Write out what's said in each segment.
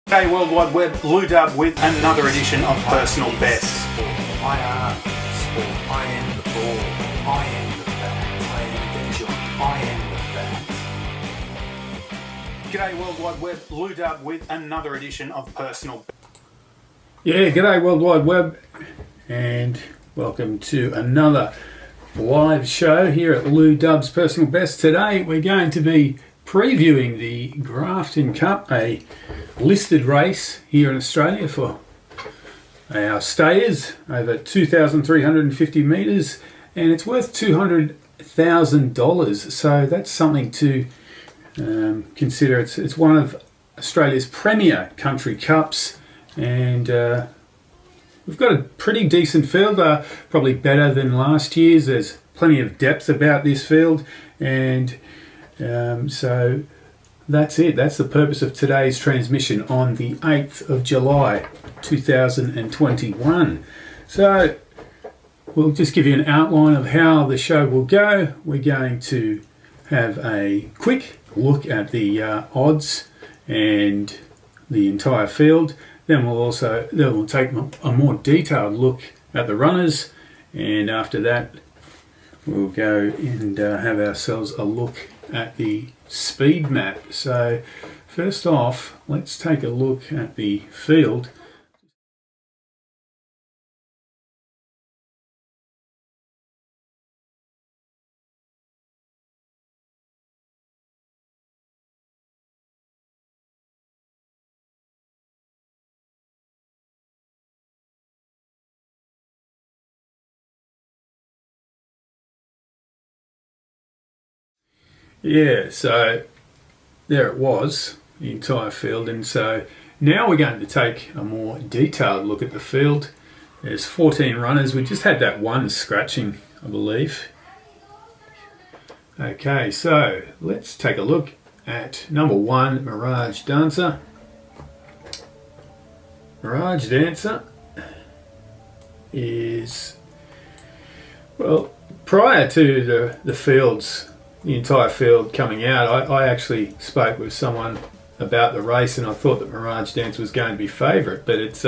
Hey Worldwide Web, Lew Dub with another edition of Personal Best. Sport. I am sport. I am the ball. I am the bat. I am the job. I am the bat. G'day Worldwide Web, Lew Dub with another edition of Personal Best. Yeah, g'day Worldwide Web, and welcome to another live show here at Lew Dub's Personal Best. Today we're going to be previewing the Grafton Cup, a listed race here in Australia for our stayers over 2,350 metres, and it's worth $200,000. So that's something to consider. It's one of Australia's premier country cups, and we've got a pretty decent field, probably better than last year's. There's plenty of depth about this field, and so that's it. That's the purpose of today's transmission on the 8th of July 2021. So we'll just give you an outline of how the show will go. We're going to have a quick look at the odds and the entire field. Then we'll take a more detailed look at the runners, and after that we'll go and have ourselves a look at the speed map. So first off, let's take a look at the field. Yeah, so there it was, the entire field, and so now we're going to take a more detailed look at the field. There's 14 runners. We just had that one scratching, I believe. Okay, so let's take a look at number 1, Mirage Dancer. Mirage Dancer is, well, prior to the fields, the entire field coming out, I actually spoke with someone about the race, and I thought that Mirage Dancer was going to be favourite, but it's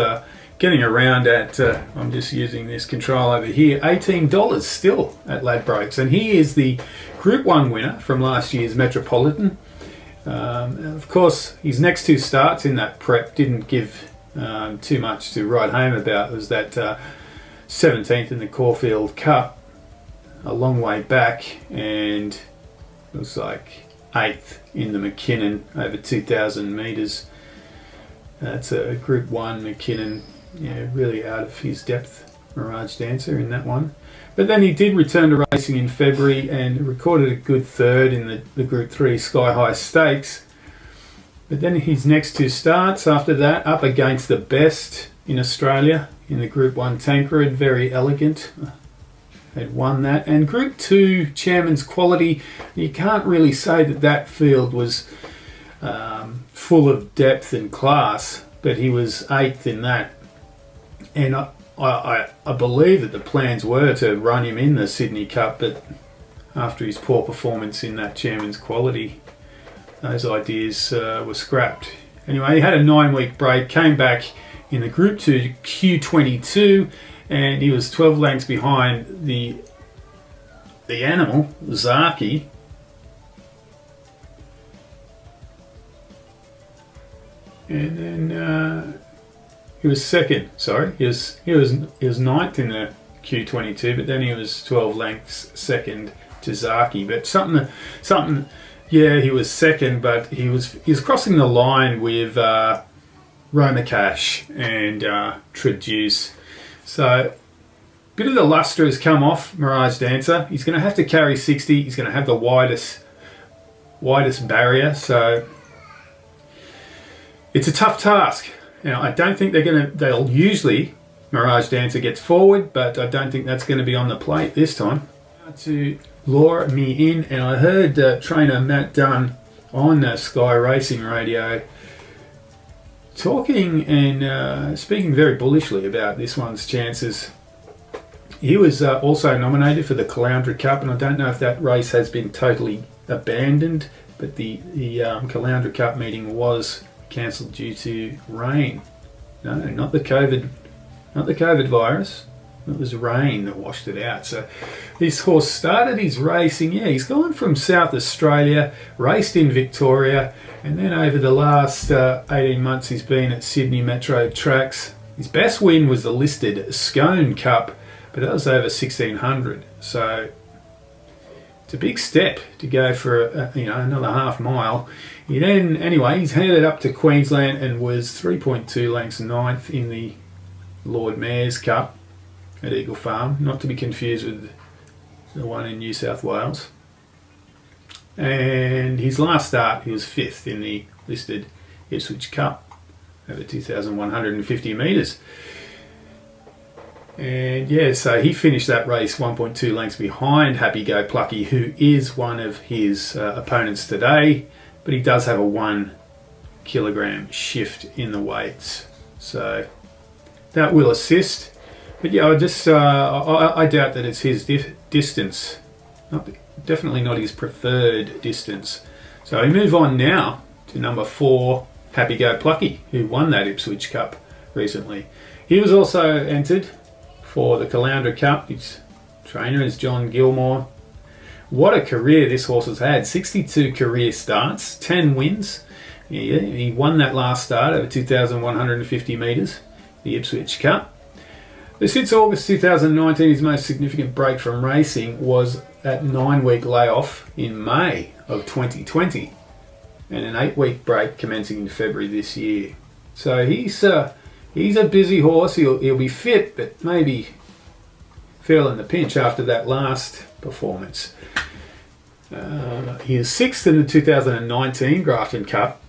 getting around at, I'm just using this control over here, $18 still at Ladbrokes, and he is the Group 1 winner from last year's Metropolitan. Of course, his next two starts in that prep didn't give too much to write home about. It was that 17th in the Caulfield Cup, a long way back, and looks like 8th in the McKinnon over 2,000 metres. That's a Group 1 McKinnon, really out of his depth, Mirage Dancer in that one. But then he did return to racing in February and recorded a good third in the Group 3 Sky High Stakes. But then his next two starts after that, up against the best in Australia in the Group 1 Tancred, Very Elegant, had won that. And Group 2 Chairman's Quality, you can't really say that field was full of depth and class, but he was 8th in that. And I believe that the plans were to run him in the Sydney Cup, but after his poor performance in that Chairman's Quality, those ideas were scrapped. Anyway, he had a 9-week break, came back in the Group 2 Q22, and he was 12 lengths behind the animal, Zaki. And then he was second. Sorry, he was 9th in the Q22, but then he was 12 lengths second to Zaki. But something. Yeah, he was second, but he was crossing the line with Roma Cash and Traduce. So a bit of the lustre has come off Mirage Dancer. He's going to have to carry 60. He's going to have the widest barrier. So it's a tough task. Now, I don't think they'll usually, Mirage Dancer gets forward, but I don't think that's going to be on the plate this time. To Laure Me In, and I heard trainer Matt Dunn on Sky Racing Radio talking and speaking very bullishly about this one's chances. He was also nominated for the Caloundra Cup, and I don't know if that race has been totally abandoned, but the Caloundra Cup meeting was cancelled due to rain. No, not the COVID virus. It was rain that washed it out. So this horse started his racing. Yeah, he's gone from South Australia, raced in Victoria, and then over the last 18 months he's been at Sydney Metro tracks. His best win was the listed Scone Cup, but that was over 1600. So it's a big step to go for another half mile. He's headed up to Queensland and was 3.2 lengths ninth in the Lord Mayor's Cup at Eagle Farm, not to be confused with the one in New South Wales. And his last start, he was 5th in the listed Ipswich Cup over 2,150 metres. And yeah, so he finished that race 1.2 lengths behind Happy Go Plucky, who is one of his opponents today, but he does have a 1 kilogram shift in the weights. So that will assist. But yeah, I doubt that it's his distance. Definitely not his preferred distance. So we move on now to number 4, Happy Go Plucky, who won that Ipswich Cup recently. He was also entered for the Caloundra Cup. His trainer is John Gilmore. What a career this horse has had. 62 career starts, 10 wins. He won that last start over 2,150 metres, the Ipswich Cup. Since August 2019, his most significant break from racing was that 9-week layoff in May of 2020 and an 8-week break commencing in February this year. So he's a busy horse. He'll be fit, but maybe feeling the pinch after that last performance. He is 6th in the 2019 Grafton Cup.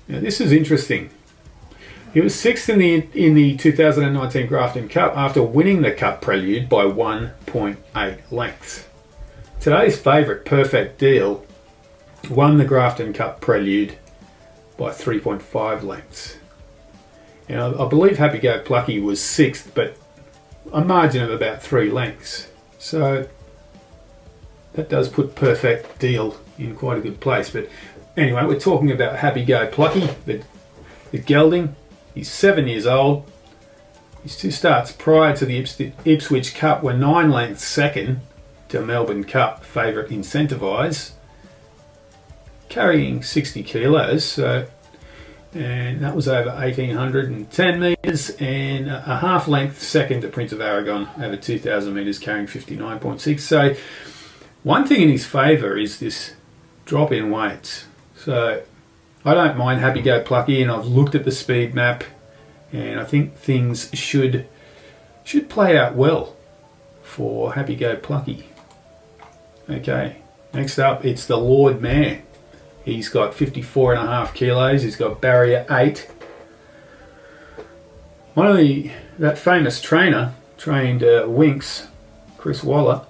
Now this is interesting. He was 6th in the 2019 Grafton Cup after winning the Cup Prelude by 1.8 lengths. Today's favourite, Purrfect Deal, won the Grafton Cup Prelude by 3.5 lengths. I believe Happy Go Plucky was 6th, but a margin of about 3 lengths. So that does put Purrfect Deal in quite a good place. But anyway, we're talking about Happy Go Plucky, the gelding. He's 7 years old. His 2 starts prior to the Ipswich Cup were 9 lengths second to Melbourne Cup favourite Incentivize, carrying 60 kilos. And that was over 1,810 metres, and a half length second to Prince of Aragon over 2,000 metres, carrying 59.6. So one thing in his favour is this drop in weights. So I don't mind Happy Go Plucky, and I've looked at the speed map, and I think things should play out well for Happy Go Plucky. Okay, next up it's the Lord Mayor. He's got 54.5 kilos. He's got barrier 8. That famous trainer trained Winx, Chris Waller,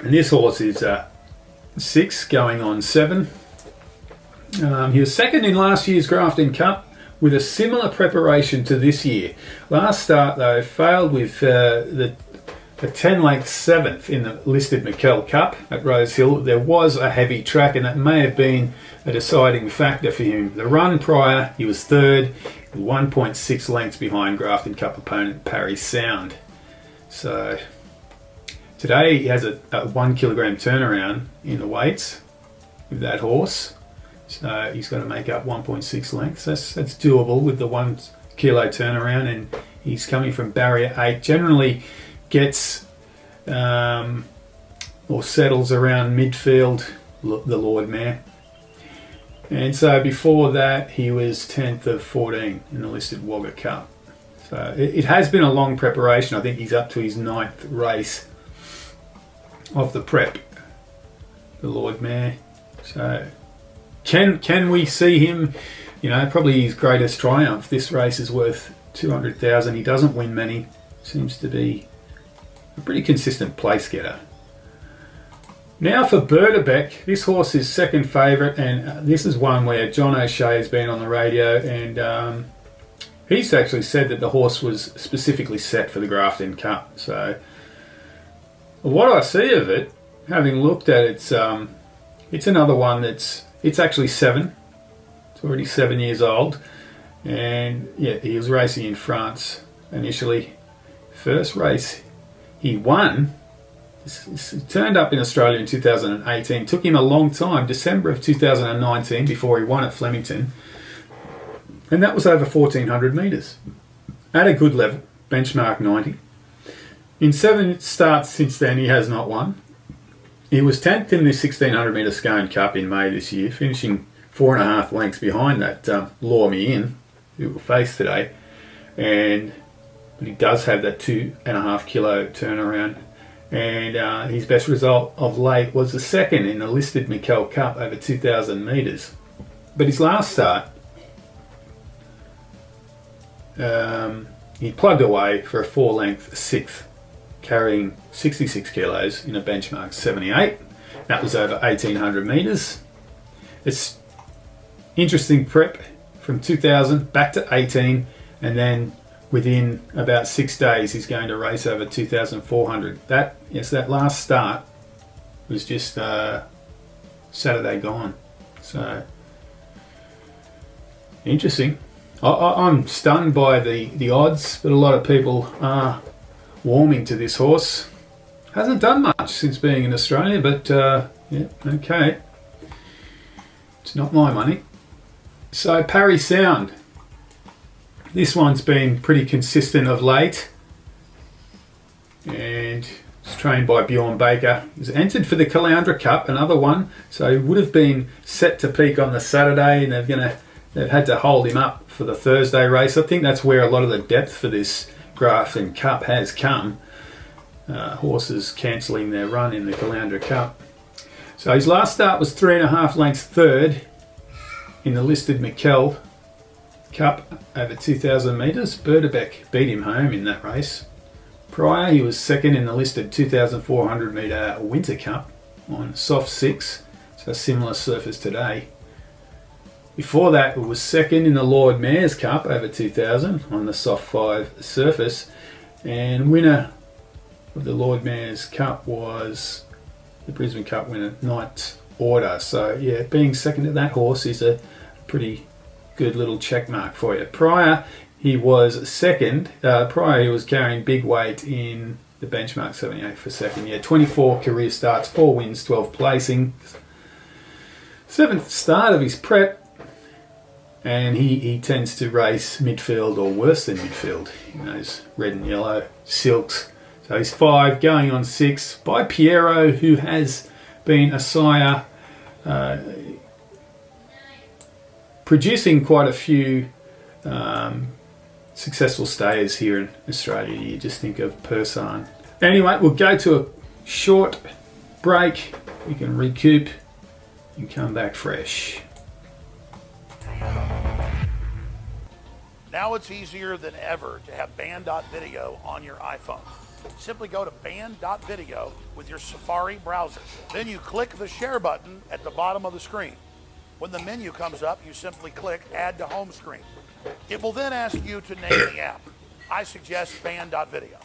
and this horse is 6 going on 7. He was 2nd in last year's Grafton Cup with a similar preparation to this year. Last start though failed with the 10 length 7th in the listed McKell Cup at Rose Hill. There was a heavy track, and that may have been a deciding factor for him. The run prior, he was 3rd, 1.6 lengths behind Grafton Cup opponent Parry Sound. So today he has a 1 kilogram turnaround in the weights with that horse. So he's got to make up 1.6 lengths. That's doable with the 1 kilo turnaround, and he's coming from barrier 8. Generally gets or settles around midfield, the Lord Mayor. And so before that he was 10th of 14 in the listed Wagga Cup. So it has been a long preparation. I think he's up to his 9th race of the prep, the Lord Mayor. So can we see him, probably his greatest triumph? This race is worth 200,000. He doesn't win many. Seems to be a pretty consistent place getter. Now for Berdibek. This horse is 2nd favourite, and this is one where John O'Shea has been on the radio, and he's actually said that the horse was specifically set for the Grafton Cup. So what I see of it, having looked at it, it's another one it's actually 7 It's already 7 years old. And yeah, he was racing in France initially. First race he won, he turned up in Australia in 2018. Took him a long time, December of 2019, before he won at Flemington. And that was over 1,400 metres. At a good level, benchmark 90. In 7 starts since then, he has not won. He was 10th in the 1,600 metre Scone Cup in May this year, finishing 4.5 lengths behind that Laure Me In, who we'll face today. But he does have that 2.5 kilo turnaround. And his best result of late was the second in the listed Mikkel Cup over 2,000 metres. But his last start, he plugged away for a 4-length 6th, carrying 66 kilos in a benchmark 78. That was over 1,800 metres. It's interesting prep from 2,000 back to 18, and then within about 6 days he's going to race over 2,400. That last start was just Saturday gone. So interesting. I'm stunned by the odds, but a lot of people are warming to this horse. Hasn't done much since being in Australia, but yeah, okay. It's not my money. So Parry Sound. This one's been pretty consistent of late. And it's trained by Bjorn Baker. He's entered for the Caloundra Cup, another one. So he would have been set to peak on the Saturday, and they've had to hold him up for the Thursday race. I think that's where a lot of the depth for this Grafton Cup has come. Horses cancelling their run in the Caloundra Cup. So his last start was 3.5 lengths third in the listed Mikkel Cup over 2,000 metres. Berdibek beat him home in that race. Prior, he was second in the listed 2,400 metre Winter Cup on soft 6, so a similar surface today. Before that, it was second in the Lord Mayor's Cup over 2,000 on the soft 5 surface, and winner of the Lord Mayor's Cup was the Brisbane Cup winner, Knight Order. So yeah, being second to that horse is a pretty good little check mark for you. Prior, he was second. Prior, he was carrying big weight in the benchmark 78 for second. Yeah, 24 career starts, 4 wins, 12 placings. 7th start of his prep. And he tends to race midfield or worse than midfield in those red and yellow silks. So he's 5, going on 6 by Piero, who has been a sire, producing quite a few successful stayers here in Australia. You just think of Purrfect. Anyway, we'll go to a short break. We can recoup and come back fresh. Now it's easier than ever to have band.video on your iPhone. Simply go to band.video with your Safari browser. Then you click the share button at the bottom of the screen. When the menu comes up, you simply click Add to Home Screen. It will then ask you to name the app. I suggest band.video.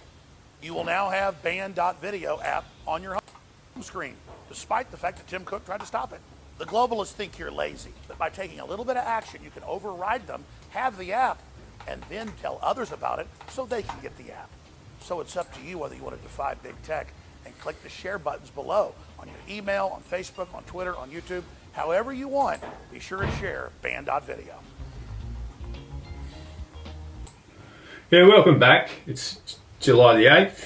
You will now have band.video app on your home screen, despite the fact that Tim Cook tried to stop it. The globalists think you're lazy, but by taking a little bit of action, you can override them, have the app, and then tell others about it so they can get the app. So it's up to you whether you want to defy big tech and click the share buttons below on your email, on Facebook, on Twitter, on YouTube, however you want. Be sure and share band.video. Yeah, welcome back. It's July the 8th.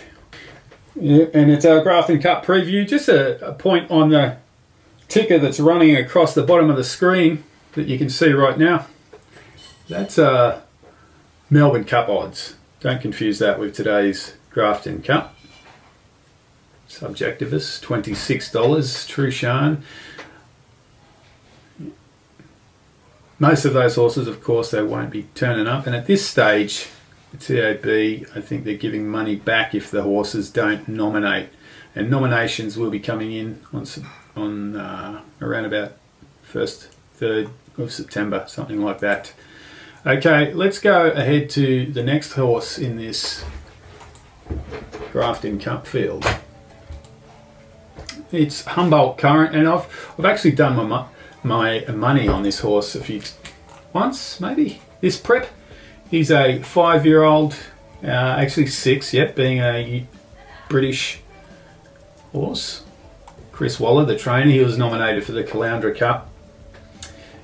Yeah, and it's our Grafton Cup Preview. Just a point on the ticker that's running across the bottom of the screen that you can see right now. That's Melbourne Cup odds. Don't confuse that with today's Grafton Cup. Subjectivist, $26, True Shan. Most of those horses, of course, they won't be turning up. And at this stage, the TAB, I think they're giving money back if the horses don't nominate. And nominations will be coming in on around about 1st, 3rd of September, something like that. Okay, let's go ahead to the next horse in this Grafton Cup field. It's Humboldt Current, and I've actually done my money on this horse a few once, maybe, this prep. He's a 5-year-old, actually 6, yep, being a British horse. Chris Waller, the trainer, he was nominated for the Caloundra Cup.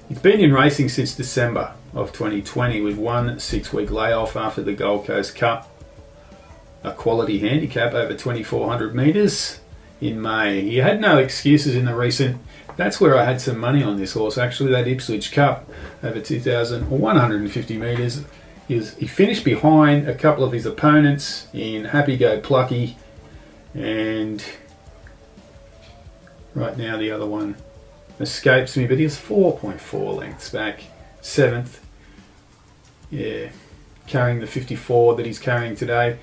He's been in racing since December of 2020 with one 6-week layoff after the Gold Coast Cup. A quality handicap over 2,400 metres in May. He had no excuses in the recent. That's where I had some money on this horse, actually, that Ipswich Cup over 2,150 metres. He finished behind a couple of his opponents in Happy Go Plucky, and right now the other one escapes me, but he was 4.4 lengths back, 7th. Yeah, carrying the 54 that he's carrying today.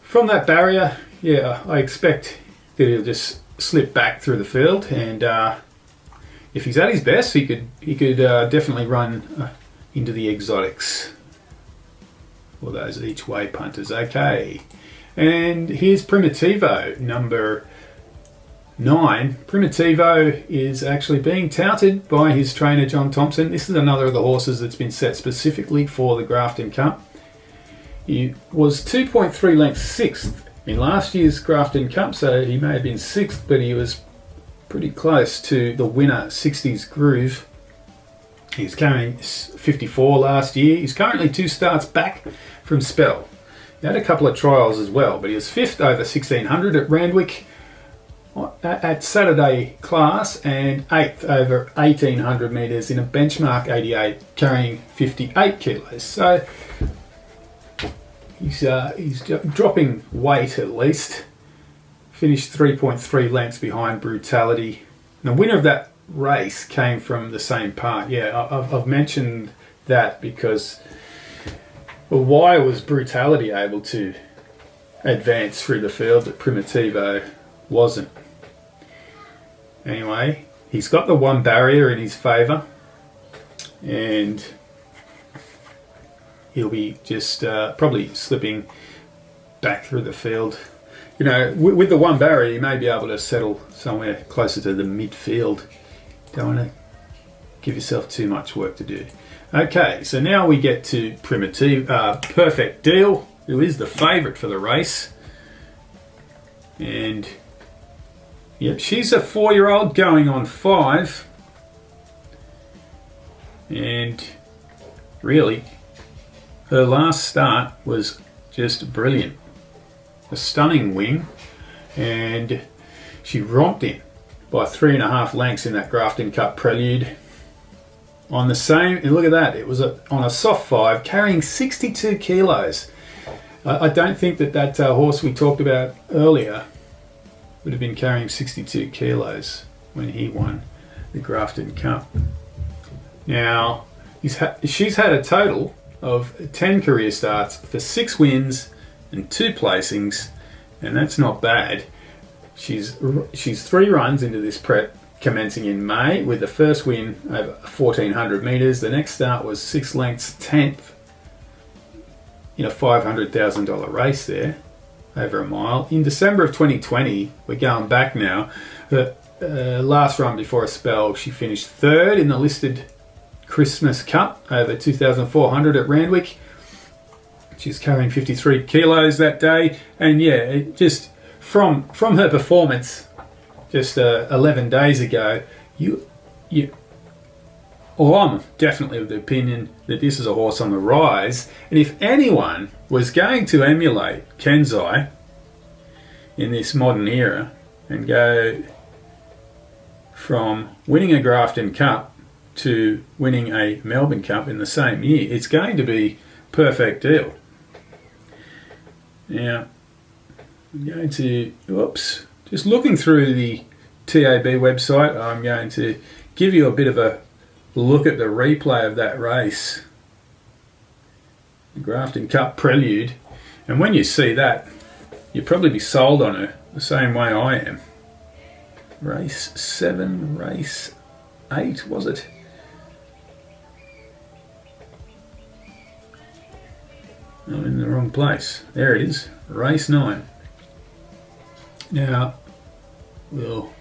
From that barrier, yeah, I expect that he'll just slip back through the field, and if he's at his best, he could definitely run into the exotics for those each way punters. Okay, and here's Primitivo, number 9. Primitivo is actually being touted by his trainer John Thompson. This is another of the horses that's been set specifically for the Grafton Cup. He was 2.3 lengths 6th in last year's Grafton Cup, so he may have been 6th, but he was pretty close to the winner, 60s Groove. He was carrying 54 last year. He's currently 2 starts back from spell. He had a couple of trials as well, but he was 5th over 1600 at Randwick at Saturday class, and 8th over 1800 metres in a benchmark 88, carrying 58 kilos. So he's dropping weight at least. Finished 3.3 lengths behind Brutality. The winner of that race came from the same part. Yeah, I've mentioned that because, well, why was Brutality able to advance through the field that Primitivo wasn't? Anyway, he's got the one barrier in his favour, and he'll be just probably slipping back through the field. You know, with the one barrier, you may be able to settle somewhere closer to the midfield. Don't want to give yourself too much work to do. Okay, so now we get to Purrfect Deal, who is the favourite for the race. And yep, she's a 4-year-old going on 5. And really, her last start was just brilliant. A stunning wing, and she romped in by 3.5 lengths in that Grafton Cup Prelude. On the same, and look at that, it was on a soft 5, carrying 62 kilos. I don't think that horse we talked about earlier would have been carrying 62 kilos when he won the Grafton Cup. Now, she's had a total of 10 career starts for 6 wins and 2 placings, and that's not bad. She's 3 runs into this prep, commencing in May with the first win over 1400 metres. The next start was 6 lengths 10th in a $500,000 race there, over a mile. In December of 2020, we're going back now, the last run before a spell, she finished 3rd in the listed Christmas Cup over 2,400 at Randwick. She's carrying 53 kilos that day, and yeah, it just from her performance just 11 days ago, I'm definitely of the opinion that this is a horse on the rise. And if anyone was going to emulate Kenzai in this modern era and go from winning a Grafton Cup to winning a Melbourne Cup in the same year, it's going to be Purrfect Deal. Now, I'm going to, just looking through the TAB website, I'm going to give you a bit of a look at the replay of that race, the Grafton Cup Prelude, and when you see that, you'll probably be sold on her the same way I am. Race 7, race 8, was it? I'm in the wrong place. There it is, race 9. Now, we'll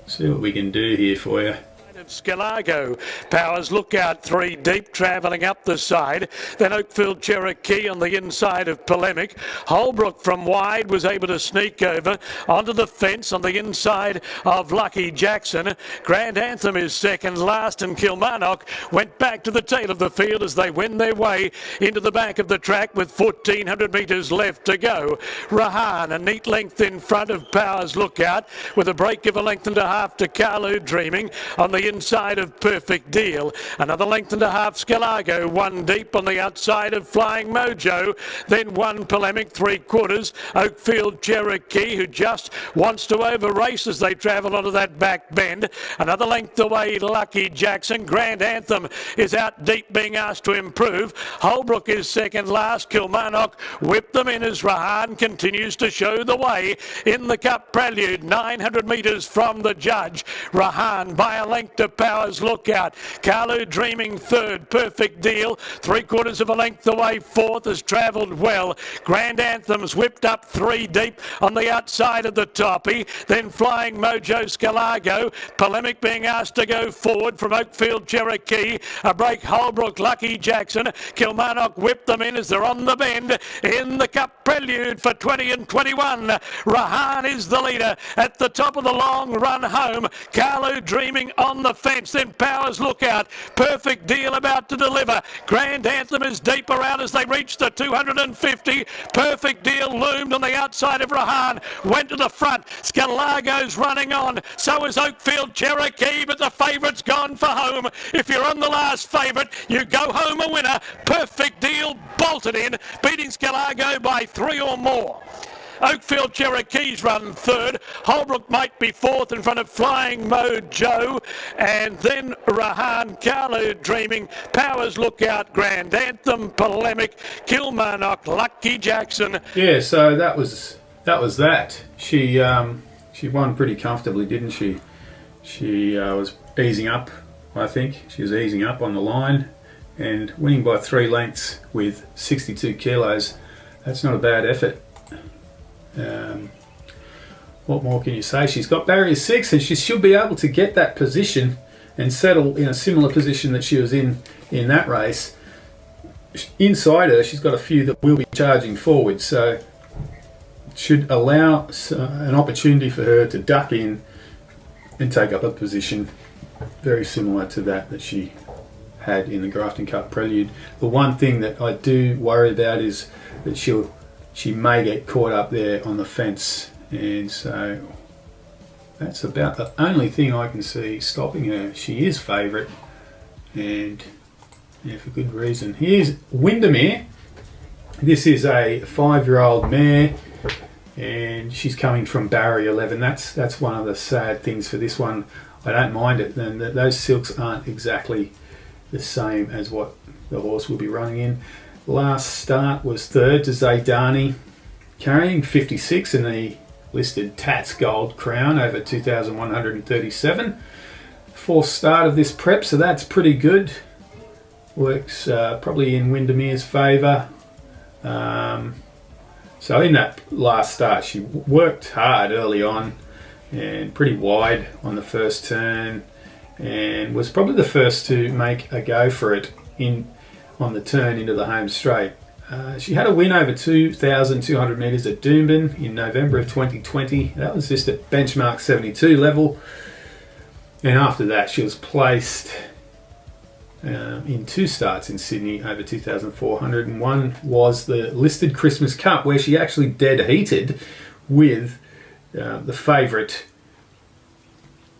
see what we can do here for you. of Scalago. Powers Lookout 3 deep, travelling up the side. Then Oakfield Cherokee on the inside of Polemic. Holbrook from wide was able to sneak over onto the fence on the inside of Lucky Jackson. Grand Anthem is second last, and Kilmarnock went back to the tail of the field as they wend their way into the back of the track with 1,400 metres left to go. Rahan, a neat length in front of Powers Lookout, with a break of a length and a half to Carlo Dreaming on the inside of Purrfect Deal. Another length and a half Scalago, one deep on the outside of Flying Mojo. Then one Polemic, 3/4. Oakfield Cherokee, who just wants to over race as they travel onto that back bend. Another length away, Lucky Jackson. Grand Anthem is out deep, being asked to improve. Holbrook is second last. Kilmarnock whipped them in as Rahan continues to show the way in the Cup Prelude. 900 metres from the judge. Rahan by a length to Powers Lookout. Carlo Dreaming third. Purrfect Deal 3/4 of a length away fourth, has travelled well. Grand Anthem's whipped up 3 deep on the outside of the toppy. Then Flying Mojo Scalago. Polemic being asked to go forward from Oakfield Cherokee. A break Holbrook, Lucky Jackson. Kilmarnock whipped them in as they're on the bend in the Cup Prelude for 20 and 21. Rahan is the leader at the top of the long run home. Carlo Dreaming on the fence. Then Powers Lookout. Purrfect Deal about to deliver. Grand Anthem is deeper out as they reach the 250. Purrfect Deal loomed on the outside of Rahan. Went to the front. Scalago's running on. So is Oakfield Cherokee, but the favourite's gone for home. If you're on the last favourite, you go home a winner. Purrfect Deal bolted in, beating Scalago by 3 or more. Oakfield Cherokee's run third. Holbrook might be fourth in front of Flying Mojo. And then Rahan, Carlo Dreaming, Powers Lookout, Grand Anthem, Polemic, Kilmarnock, Lucky Jackson. Yeah, so that was that. She won pretty comfortably, didn't she? She was easing up, I think. She was easing up on the line and winning by 3 lengths with 62 kilos. That's not a bad effort. What more can you say? She's got barrier 6 and she should be able to get that position and settle in a similar position that she was in that race. Inside her, she's got a few that will be charging forward, so it should allow an opportunity for her to duck in and take up a position very similar to that she had in the Grafton Cup Prelude. The one thing that I do worry about is that she may get caught up there on the fence, and so that's about the only thing I can see stopping her. She is favourite, and yeah, for good reason. Here's Windermere. This is a 5-year-old mare, and she's coming from barrier 11. That's one of the sad things for this one. I don't mind it. Then those silks aren't exactly the same as what the horse will be running in. Last start was third to Zaydani, carrying 56 in the listed Tats Gold Crown over 2,137. Fourth start of this prep, so that's pretty good. Works probably in Windermere's favour. So in that last start, she worked hard early on and pretty wide on the first turn, and was probably the first to make a go for it on the turn into the home straight. She had a win over 2,200 metres at Doomben in November of 2020. That was just at benchmark 72 level. And after that, she was placed in 2 starts in Sydney over 2,400. And one was the listed Christmas Cup, where she actually dead heated with the favourite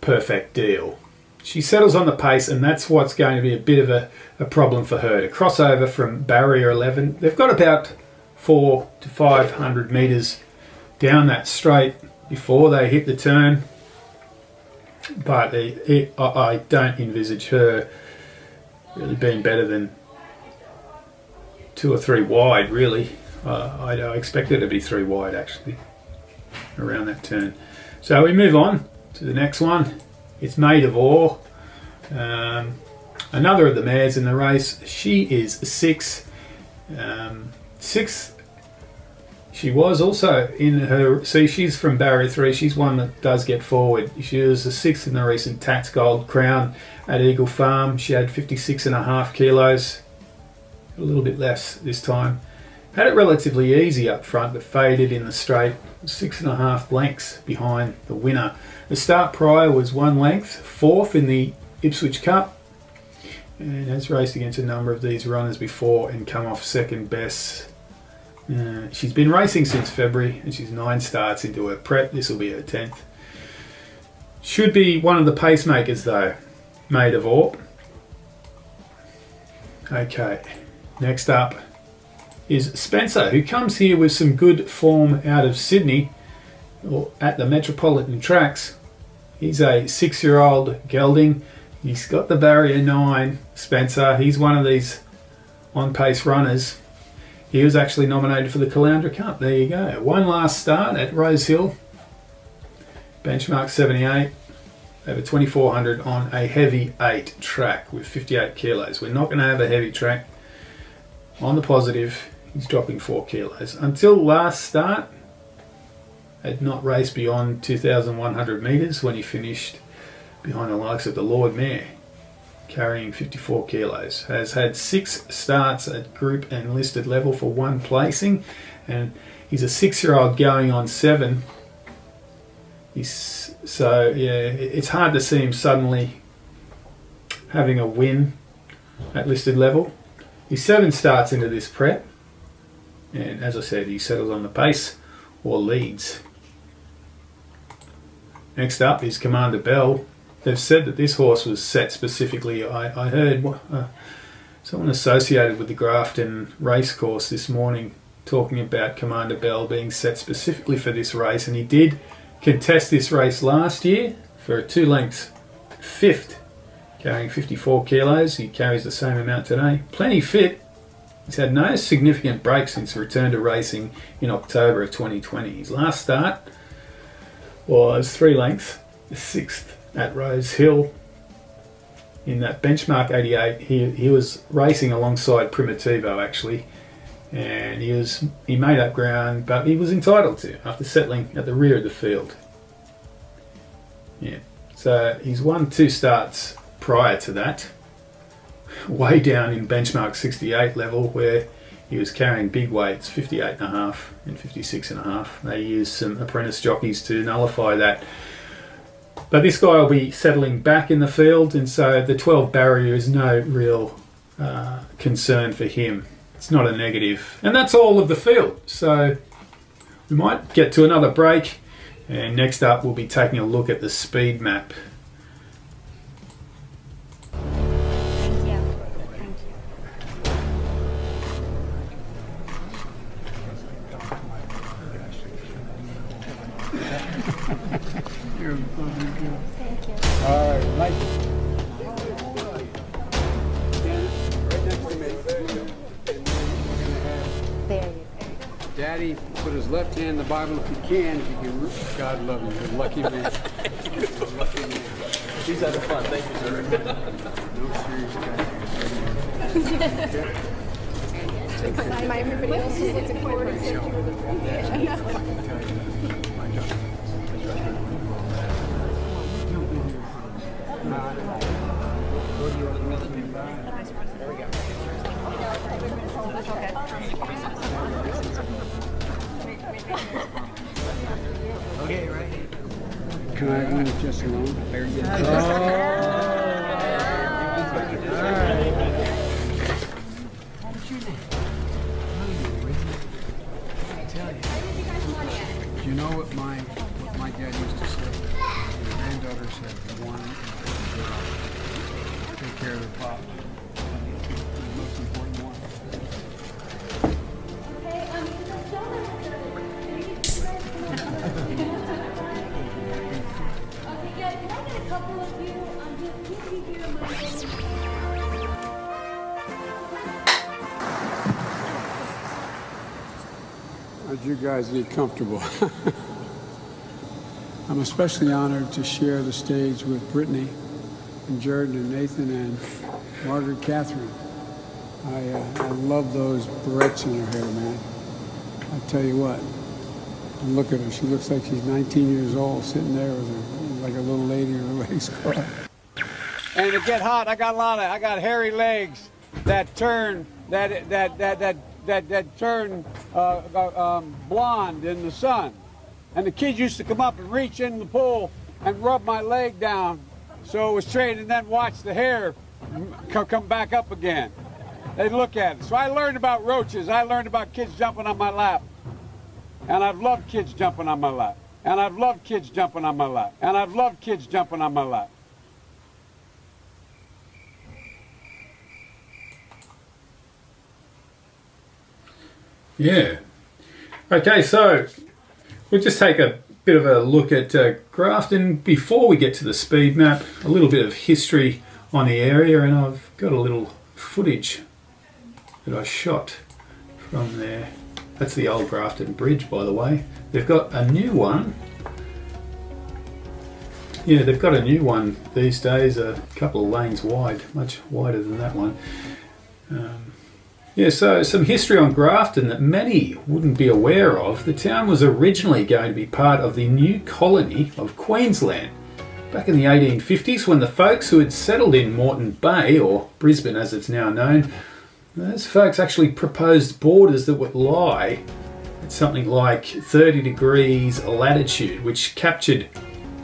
Purrfect Deal. She settles on the pace, and that's what's going to be a bit of a problem for her. To cross over from barrier 11, they've got about 400 to 500 metres down that straight before they hit the turn. But I don't envisage her really being better than 2 or 3 wide, really. I expect her to be 3 wide, actually, around that turn. So we move on to the next one. It's Maid of Ore, another of the mares in the race. She is 6th She was also in her... See, she's from barrier 3. She's one that does get forward. She was the 6th in the recent Tats Gold Crown at Eagle Farm. She had 56.5 kilos. A little bit less this time. Had it relatively easy up front, but faded in the straight. 6.5 lengths behind the winner. The start prior was 1 length, 4th in the Ipswich Cup, and has raced against a number of these runners before and come off second best. She's been racing since February, and she's 9 starts into her prep. This will be her 10th. Should be one of the pacemakers though, Maid of Orp. Okay, next up is Spencer, who comes here with some good form out of Sydney, or at the Metropolitan Tracks. He's a 6-year-old gelding. He's got the barrier 9, Spencer. He's one of these on-pace runners. He was actually nominated for the Caloundra Cup. There you go. One last start at Rose Hill. Benchmark 78. Over 2,400 on a heavy 8 track with 58 kilos. We're not going to have a heavy track. On the positive, he's dropping 4 kilos. Until last start, had not raced beyond 2,100 metres when he finished behind the likes of the Lord Mayor, carrying 54 kilos. Has had 6 starts at group and listed level for 1 placing, and he's a 6-year-old going on 7. So yeah, it's hard to see him suddenly having a win at listed level. He's 7 starts into this prep, and as I said, he settles on the pace or leads. Next up is Commander Bell. They've said that this horse was set specifically. I heard someone associated with the Grafton racecourse this morning talking about Commander Bell being set specifically for this race, and he did contest this race last year for a 2 lengths 5th, carrying 54 kilos. He carries the same amount today. Plenty fit. He's had no significant break since return to racing in October of 2020. His last start was 3 lengths, the 6th at Rose Hill in that benchmark 88. He was racing alongside Primitivo actually, and he made up ground, but he was entitled to after settling at the rear of the field. Yeah, so he's won 2 starts prior to that, way down in benchmark 68 level, where he was carrying big weights, 58.5 and 56.5. They used some apprentice jockeys to nullify that. But this guy will be settling back in the field, and so the 12 barrier is no real concern for him. It's not a negative. And that's all of the field. So we might get to another break, and next up we'll be taking a look at the speed map. Daddy, put his left hand in the Bible if you can. If you can, God love you. You're a lucky man. You're a lucky man. He's having fun. Thank you, sir. No serious guy. Everybody else is looking forward to it. Okay, right. Can I go with just alone? Very good. What's your name? I tell you. Do you know what my dad used to say? My granddaughter said, "One, take care of the pop." The most important one. As you guys get comfortable. I'm especially honored to share the stage with Brittany and Jordan and Nathan and Margaret Catherine. I love those barrettes in her hair, man. I tell you what, look at her. She looks like she's 19 years old, sitting there with her, like a little lady with her legs crossed. And to get hot, I got hairy legs that turn turn blonde in the sun. And the kids used to come up and reach in the pool and rub my leg down so it was straight, and then watch the hair come back up again. They look at it. So I learned about roaches. I learned about kids jumping on my lap. And I've loved kids jumping on my lap. And I've loved kids jumping on my lap. And I've loved kids jumping on my lap. Yeah. Okay, so we'll just take a bit of a look at Grafton before we get to the speed map, a little bit of history on the area, and I've got a little footage that I shot from there. That's the old Grafton Bridge, by the way. They've got a new one. Yeah, they've got a new one these days, a couple of lanes wide, much wider than that one. Yeah, so some history on Grafton that many wouldn't be aware of. The town was originally going to be part of the new colony of Queensland. Back in the 1850s, when the folks who had settled in Moreton Bay, or Brisbane as it's now known, those folks actually proposed borders that would lie at something like 30 degrees latitude, which captured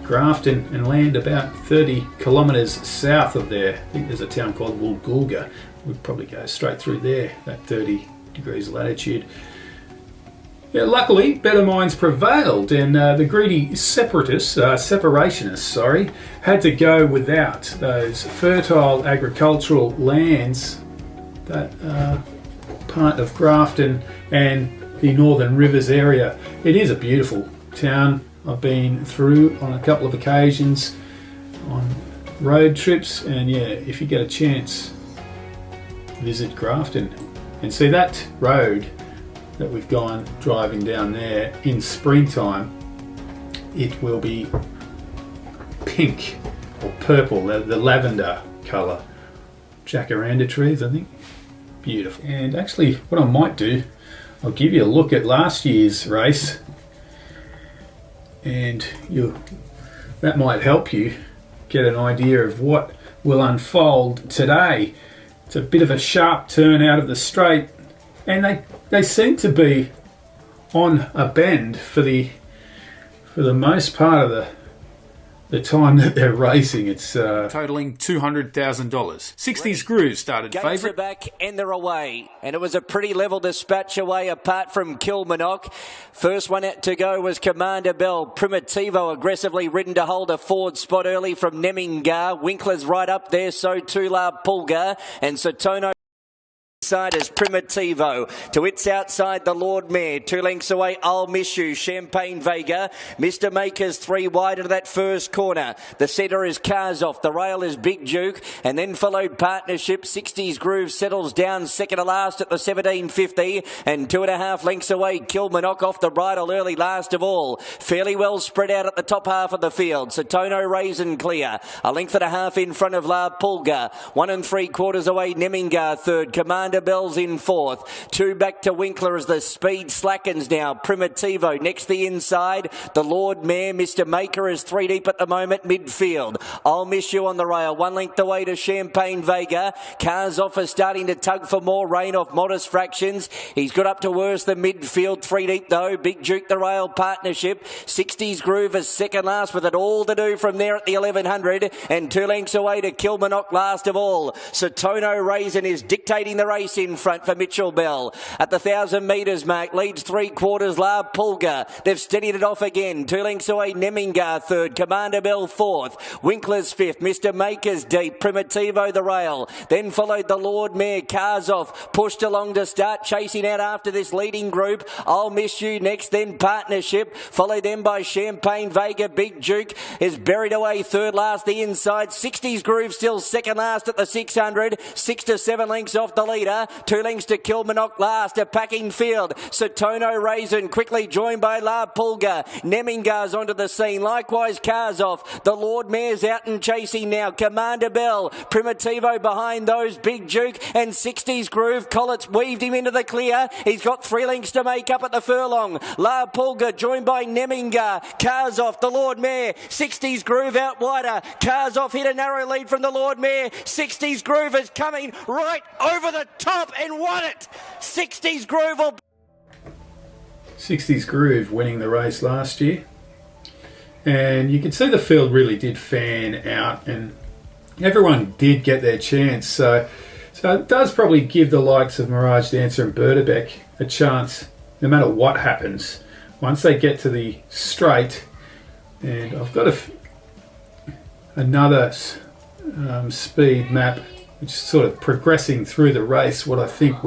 Grafton and land about 30 kilometres south of there. I think there's a town called Woolgoolga. We'd probably go straight through there, that 30 degrees latitude. Yeah, luckily, better minds prevailed, and the greedy separatists, separationists, had to go without those fertile agricultural lands that part of Grafton and the Northern Rivers area. It is a beautiful town. I've been through on a couple of occasions on road trips, and yeah, if you get a chance, visit Grafton and see that road that we've gone driving down there in springtime. It will be pink or purple, the lavender colour. Jacaranda trees, I think. Beautiful. And actually, what I might do, I'll give you a look at last year's race, and that might help you get an idea of what will unfold today. It's a bit of a sharp turn out of the straight, and they seem to be on a bend for the most part of the time that they're racing. It's totaling $200,000. 60s Groove started Gates favourite. are back and they're away. And it was a pretty level dispatch away apart from Kilmarnock. First one to go was Commander Bell. Primitivo aggressively ridden to hold a forward spot early from Nemingar. Winkler's right up there, so too La Pulga. And Sotono side is Primitivo. To its outside, the Lord Mayor. 2 lengths away, I'll Miss You. Champagne Vega. Mr. Maker's 3 wide into that first corner. The centre is Cars Off. The rail is Big Duke. And then followed Partnership. 60s Groove settles down second to last at the 17.50. And 2.5 lengths away, Kilmarnock off the bridle early last of all. Fairly well spread out at the top half of the field. Sotono Raisin clear. 1.5 lengths in front of La Pulga. 1 3/4 away, Nemingar third. Commander Bell's in fourth. 2 back to Winkler as the speed slackens now. Primitivo next the inside. The Lord Mayor, Mr. Maker, is 3 deep at the moment, midfield. I'll Miss You on the rail. 1 length away to Champagne Vega. Cars Off is starting to tug for more rain off modest fractions. He's got up to worse than midfield. 3 deep though. Big Duke the rail Partnership. 60s Groove is second last with it all to do from there at the 1100. And 2 lengths away to Kilmarnock last of all. Sotono Raisin is dictating the race in front for Mitchell Bell. At the 1,000 metres mark, leads 3/4 La Pulga. They've steadied it off again. 2 lengths away, Nemingar third. Commander Bell fourth. Winkler's fifth. Mr. Maker's deep. Primitivo the rail. Then followed the Lord Mayor. Cars Off. Pushed along to start chasing out after this leading group. I'll Miss You next, then Partnership. Followed them by Champagne Vega. Big Duke is buried away third last the inside. 60s Groove still second last at the 600. 6 to 7 lengths off the leader. Neminga. 2 lengths to Kilmarnock last. A packing field. Satono Raisin quickly joined by La Pulga. Neminga's onto the scene. Likewise, Cars off. The Lord Mayor's out and chasing now. Commander Bell. Primitivo behind those. Big Duke and 60s Groove. Collett's weaved him into the clear. He's got 3 lengths to make up at the furlong. La Pulga joined by Neminga. Cars off. The Lord Mayor. 60s Groove out wider. Cars off hit a narrow lead from the Lord Mayor. 60s Groove is coming right over the top and won it. 60s Groove will... 60s Groove winning the race last year. And you can see the field really did fan out and everyone did get their chance. So it does probably give the likes of Mirage Dancer and Berdibek a chance no matter what happens. Once they get to the straight, and I've got another speed map which is sort of progressing through the race, what I think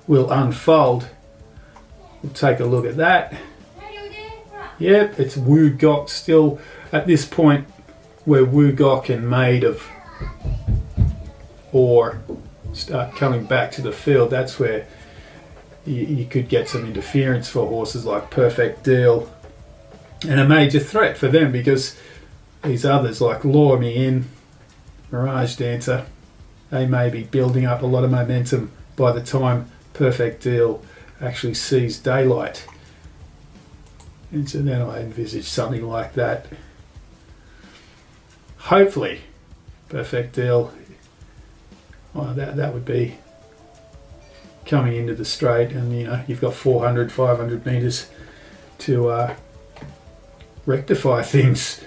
will unfold. We'll take a look at that. Yep, it's Wu Gok still at this point where Wu Gok and Maid of Or start coming back to the field. That's where you could get some interference for horses like Purrfect Deal, and a major threat for them because these others like Laure Me In, Mirage Dancer, they may be building up a lot of momentum by the time Purrfect Deal actually sees daylight. And so then I envisage something like that. Hopefully, Purrfect Deal, well, that would be coming into the straight, and you know, you've got 400, 500 metres to rectify things.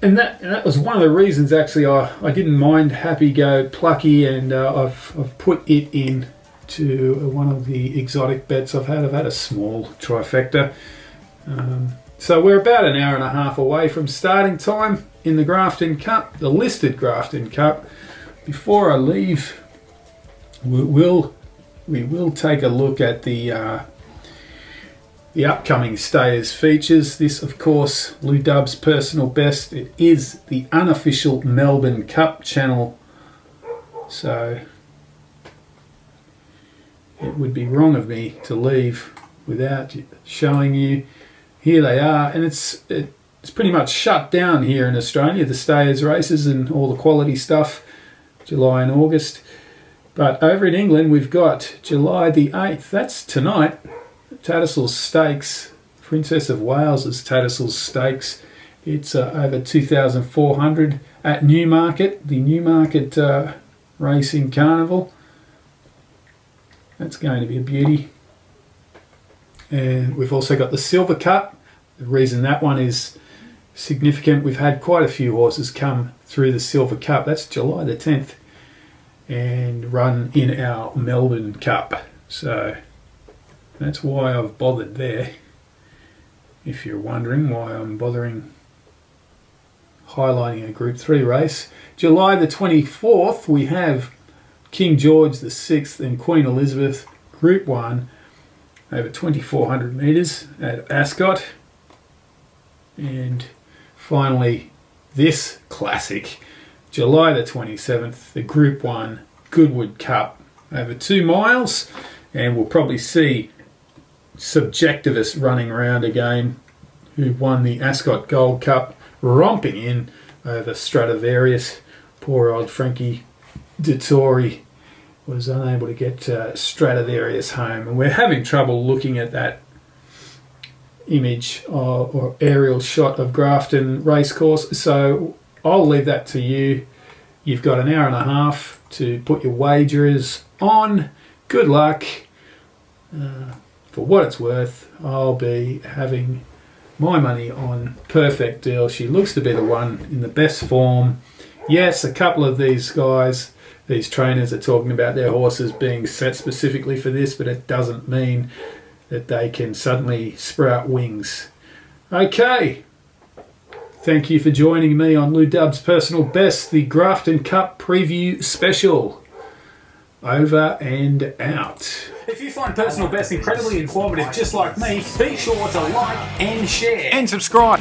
And that was one of the reasons actually I didn't mind Happy Go Plucky, and I've put it in to one of the exotic bets I've had. I've had a small trifecta. So we're about an hour and a half away from starting time in the Grafton Cup, the listed Grafton Cup. Before I leave, we will take a look at the upcoming Stayers features. This, of course, Lew Dub's personal best. It is the unofficial Melbourne Cup Channel, so it would be wrong of me to leave without showing you. Here they are, and it's pretty much shut down here in Australia, the Stayers races and all the quality stuff, July and August. But over in England, we've got July the 8th. That's tonight. Tattersalls Stakes, Princess of Wales's Tattersalls Stakes. It's over 2,400 at Newmarket, the Newmarket Racing Carnival. That's going to be a beauty. And we've also got the Silver Cup. The reason that one is significant, we've had quite a few horses come through the Silver Cup. That's July the 10th and run in our Melbourne Cup. So that's why I've bothered there. If you're wondering why I'm bothering highlighting a Group 3 race. July the 24th we have King George the 6th and Queen Elizabeth Group 1 over 2,400 metres at Ascot. And finally this classic, July the 27th, the Group 1 Goodwood Cup over 2 miles, and we'll probably see Subjectivist running around again, who won the Ascot Gold Cup, romping in over Stradivarius. Poor old Frankie Dettori was unable to get Stradivarius home, and we're having trouble looking at that image or aerial shot of Grafton Racecourse, so I'll leave that to you. You've got an hour and a half to put your wagers on. Good luck. For what it's worth, I'll be having my money on Purrfect Deal. She looks to be the one in the best form. Yes, a couple of these guys, these trainers are talking about their horses being set specifically for this, but it doesn't mean that they can suddenly sprout wings. Okay. Thank you for joining me on Lew Dub's Personal Best, the Grafton Cup Preview Special. Over and out. If you find Personal Best incredibly informative just like me, be sure to like and share. And subscribe.